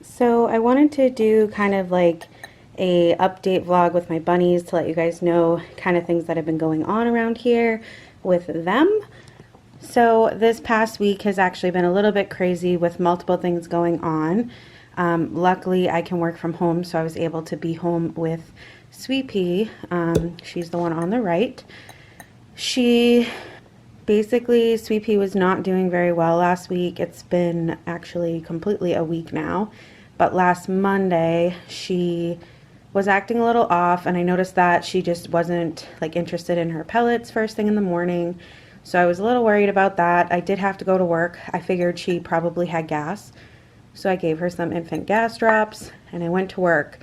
So I wanted to do kind of like a update vlog with my bunnies to let you guys know kind of things that have been going on around here with them. So this past week has actually been a little bit crazy with multiple things going on. Luckily I can work from home, so I was able to be home with Sweet Pea. She's the one on the right. Sweet Pea was not doing very well last week. It's been actually completely a week now. But last Monday, she was acting a little off, and I noticed that she just wasn't like interested in her pellets first thing in the morning. So I was a little worried about that. I did have to go to work. I figured she probably had gas. So I gave her some infant gas drops, and I went to work.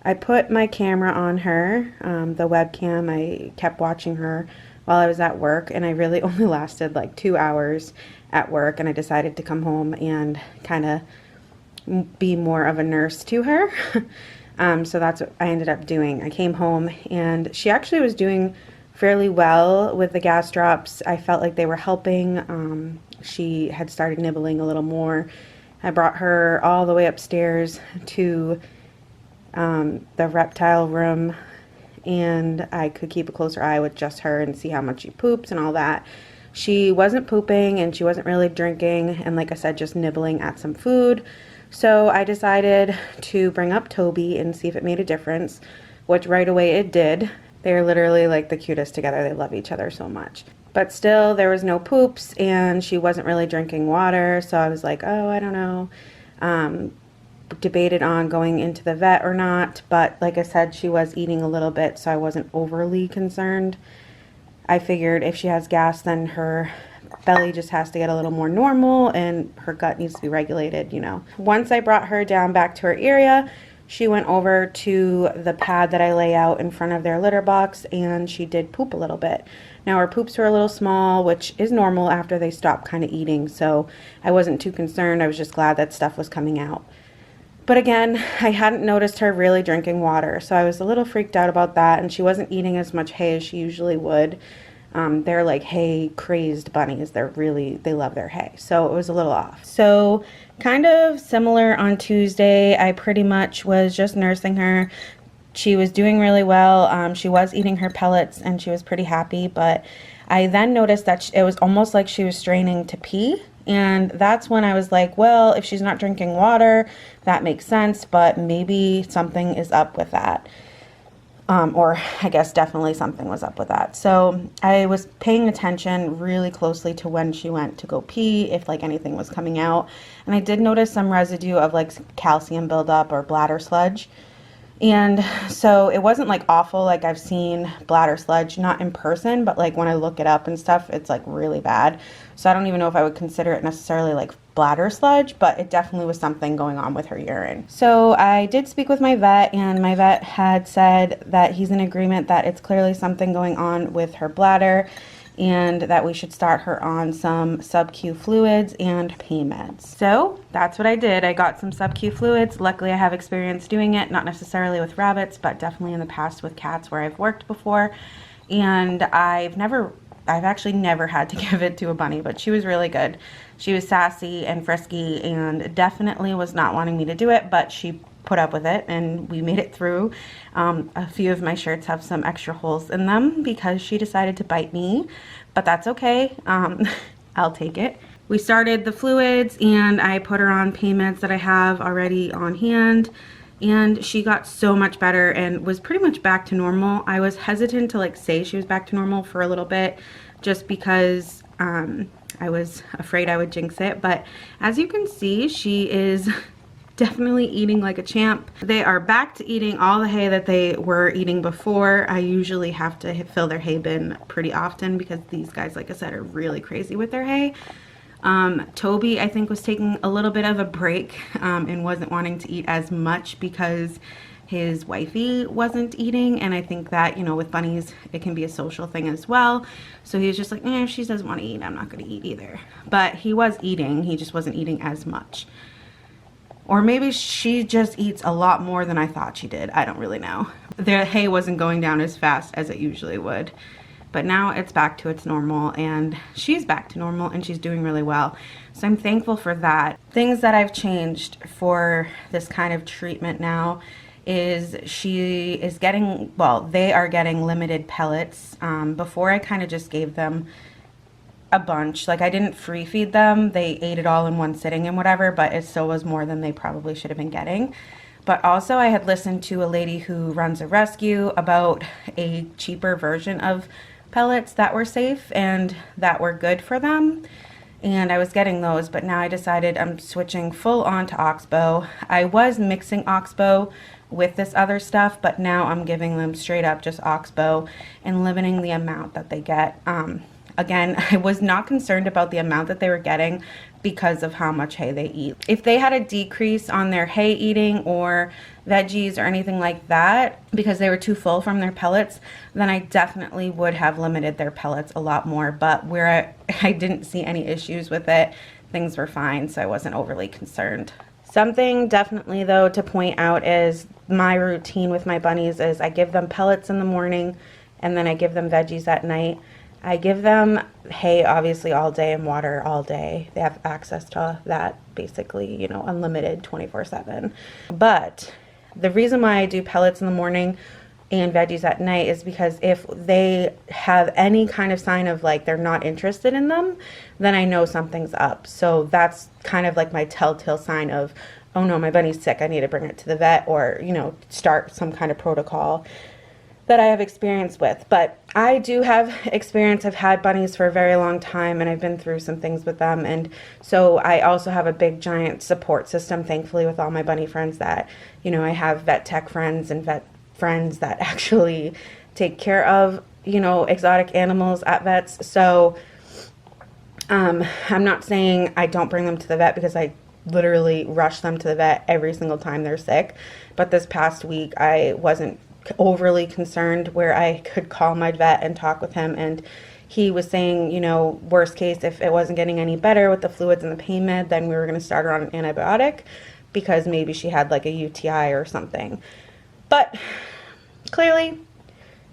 I put my camera on her, the webcam. I kept watching her while I was at work, and I really only lasted like 2 hours at work, and I decided to come home and kind of be more of a nurse to her. So that's what I ended up doing. I came home and she actually was doing fairly well with the gas drops. I felt like they were helping. She had started nibbling a little more. I brought her all the way upstairs to the reptile room, and I could keep a closer eye with just her and see how much she poops and all that. She wasn't pooping and she wasn't really drinking, and like I said, just nibbling at some food. So I decided to bring up Toby and see if it made a difference, which right away it did. They're literally like the cutest together. They love each other so much. But still, there was no poops and she wasn't really drinking water. So I was like, oh, I don't know. Debated on going into the vet or not. But like I said, she was eating a little bit, so I wasn't overly concerned. I figured if she has gas, then her belly just has to get a little more normal and her gut needs to be regulated, you know. Once I brought her down back to her area, she went over to the pad that I lay out in front of their litter box, and she did poop a little bit. Now her poops were a little small, which is normal after they stop kind of eating, so I wasn't too concerned. I was just glad that stuff was coming out. But again, I hadn't noticed her really drinking water, so I was a little freaked out about that, and she wasn't eating as much hay as she usually would. They're like hay crazed bunnies. They love their hay. So it was a little off. So kind of similar on Tuesday, I pretty much was just nursing her. She was doing really well. She was eating her pellets and she was pretty happy, but I then noticed that it was almost like she was straining to pee. And that's when I was like, well, if she's not drinking water, that makes sense, but maybe something is up with that. Or I guess definitely something was up with that. So I was paying attention really closely to when she went to go pee, if like anything was coming out. And I did notice some residue of like calcium buildup or bladder sludge. And so it wasn't like awful, like I've seen bladder sludge, not in person, but like when I look it up and stuff, it's like really bad. So I don't even know if I would consider it necessarily like bladder sludge, but it definitely was something going on with her urine. So I did speak with my vet, and my vet had said that he's in agreement that it's clearly something going on with her bladder, and that we should start her on some sub-Q fluids and pain meds. So that's what I did. I got some sub-Q fluids. Luckily I have experience doing it, not necessarily with rabbits, but definitely in the past with cats where I've worked before. And I've actually never had to give it to a bunny, but she was really good. She was sassy and frisky and definitely was not wanting me to do it, but she put up with it and we made it through. A few of my shirts have some extra holes in them because she decided to bite me, but that's okay. I'll take it. We started the fluids and I put her on pain meds that I have already on hand, and she got so much better and was pretty much back to normal. I was hesitant to like say she was back to normal for a little bit just because I was afraid I would jinx it, but as you can see, she is definitely eating like a champ. They are back to eating all the hay that they were eating before. I usually have to fill their hay bin pretty often because these guys, like I said, are really crazy with their hay. Toby, I think, was taking a little bit of a break and wasn't wanting to eat as much because his wifey wasn't eating, and I think that, you know, with bunnies it can be a social thing as well. So he was just like, if she doesn't want to eat, I'm not going to eat either. But he was eating, he just wasn't eating as much. Or maybe she just eats a lot more than I thought she did. I don't really know. The hay wasn't going down as fast as it usually would. But now it's back to its normal, and she's back to normal, and she's doing really well. So I'm thankful for that. Things that I've changed for this kind of treatment now is she is getting, well, they are getting limited pellets. Before I kind of just gave them a bunch. Like, I didn't free feed them. They ate it all in one sitting and whatever, but it still was more than they probably should have been getting. But also I had listened to a lady who runs a rescue about a cheaper version of pellets that were safe and that were good for them. And I was getting those, but now I decided I'm switching full on to Oxbow. I was mixing Oxbow with this other stuff, but now I'm giving them straight up just Oxbow and limiting the amount that they get. Again, I was not concerned about the amount that they were getting because of how much hay they eat. If they had a decrease on their hay eating or veggies or anything like that because they were too full from their pellets, then I definitely would have limited their pellets a lot more. But where I didn't see any issues with it, things were fine, so I wasn't overly concerned. Something definitely though to point out is my routine with my bunnies is I give them pellets in the morning and then I give them veggies at night. I give them hay obviously all day and water all day. They have access to that basically, you know, unlimited 24/7. But the reason why I do pellets in the morning and veggies at night is because if they have any kind of sign of like they're not interested in them, then I know something's up. So that's kind of like my telltale sign of, oh no, my bunny's sick, I need to bring it to the vet, or, you know, start some kind of protocol that I have experience with. But I do have experience. I've had bunnies for a very long time and I've been through some things with them, and so I also have a big giant support system, thankfully, with all my bunny friends that, you know, I have vet tech friends and vet friends that actually take care of, you know, exotic animals at vets. So I'm not saying I don't bring them to the vet, because I literally rush them to the vet every single time they're sick. But this past week I wasn't overly concerned, where I could call my vet and talk with him, and he was saying, you know, worst case, if it wasn't getting any better with the fluids and the pain med, then we were going to start her on an antibiotic because maybe she had like a UTI or something. But clearly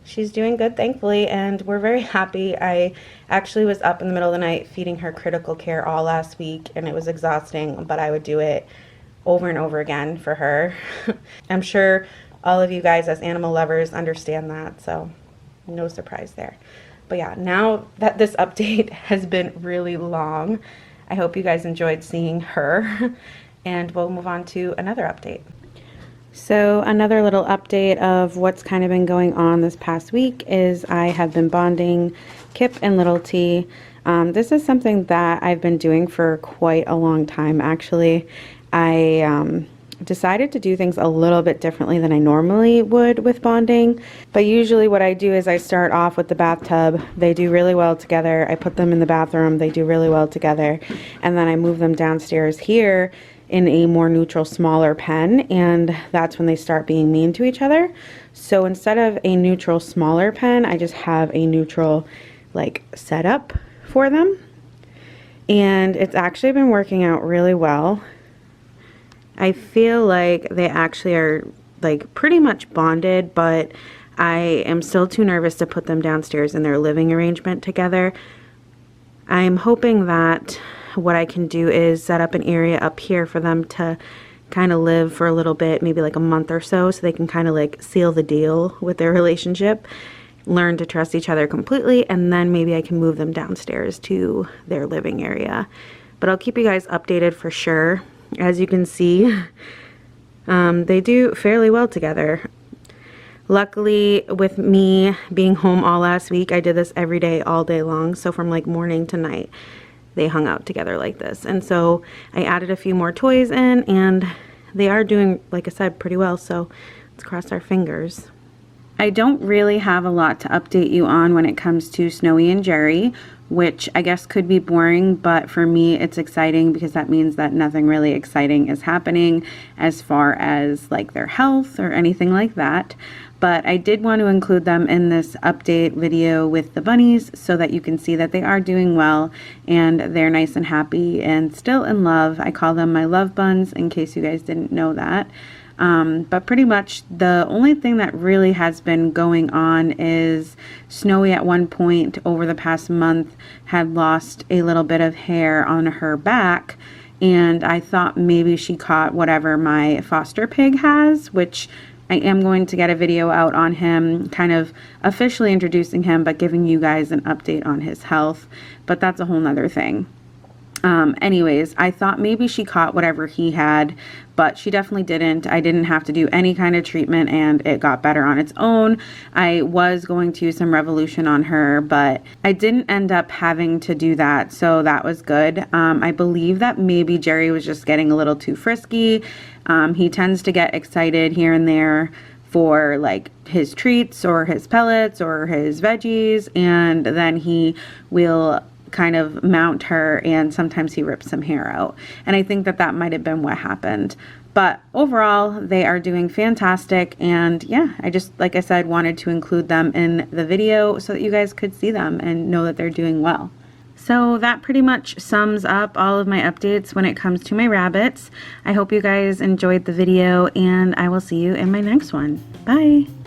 she's doing good, thankfully, and we're very happy. I actually was up in the middle of the night feeding her critical care all last week, and it was exhausting, but I would do it over and over again for her. I'm sure all of you guys as animal lovers understand that, so no surprise there. But yeah, now that this update has been really long, I hope you guys enjoyed seeing her, and we'll move on to another update. So another little update of what's kind of been going on this past week is I have been bonding Kip and Little T. This is something that I've been doing for quite a long time, actually. I decided to do things a little bit differently than I normally would with bonding. But usually what I do is I start off with the bathtub. They do really well together. I put them in the bathroom. They do really well together. And then I move them downstairs here in a more neutral, smaller pen, and that's when they start being mean to each other. So instead of a neutral, smaller pen, I just have a neutral, like, setup for them. And it's actually been working out really well. I feel like they actually are like pretty much bonded, but I am still too nervous to put them downstairs in their living arrangement together. I'm hoping that what I can do is set up an area up here for them to kind of live for a little bit, maybe like a month or so they can kind of like seal the deal with their relationship, learn to trust each other completely, and then maybe I can move them downstairs to their living area. But I'll keep you guys updated for sure. As you can see, they do fairly well together. Luckily, with me being home all last week, I did this every day, all day long. So from like morning to night, they hung out together like this. And so I added a few more toys in, and they are doing, like I said, pretty well. So let's cross our fingers. I don't really have a lot to update you on when it comes to Snowy and Jerry. which I guess could be boring, but for me it's exciting because that means that nothing really exciting is happening as far as like their health or anything like that. But I did want to include them in this update video with the bunnies so that you can see that they are doing well and they're nice and happy and still in love. I call them my love buns in case you guys didn't know that. But pretty much the only thing that really has been going on is Snowy at one point over the past month had lost a little bit of hair on her back, and I thought maybe she caught whatever my foster pig has, which I am going to get a video out on him, kind of officially introducing him, but giving you guys an update on his health, but that's a whole nother thing. Anyways, I thought maybe she caught whatever he had, but she definitely didn't. I didn't have to do any kind of treatment and it got better on its own. I was going to use some Revolution on her, but I didn't end up having to do that, so that was good. I believe that maybe Jerry was just getting a little too frisky. He tends to get excited here and there for like his treats or his pellets or his veggies, and then he will kind of mount her and sometimes he rips some hair out, and I think that that might have been what happened. But overall they are doing fantastic, and yeah, I just, like I said, wanted to include them in the video so that you guys could see them and know that they're doing well. So that pretty much sums up all of my updates when it comes to my rabbits. I hope you guys enjoyed the video, and I will see you in my next one. Bye!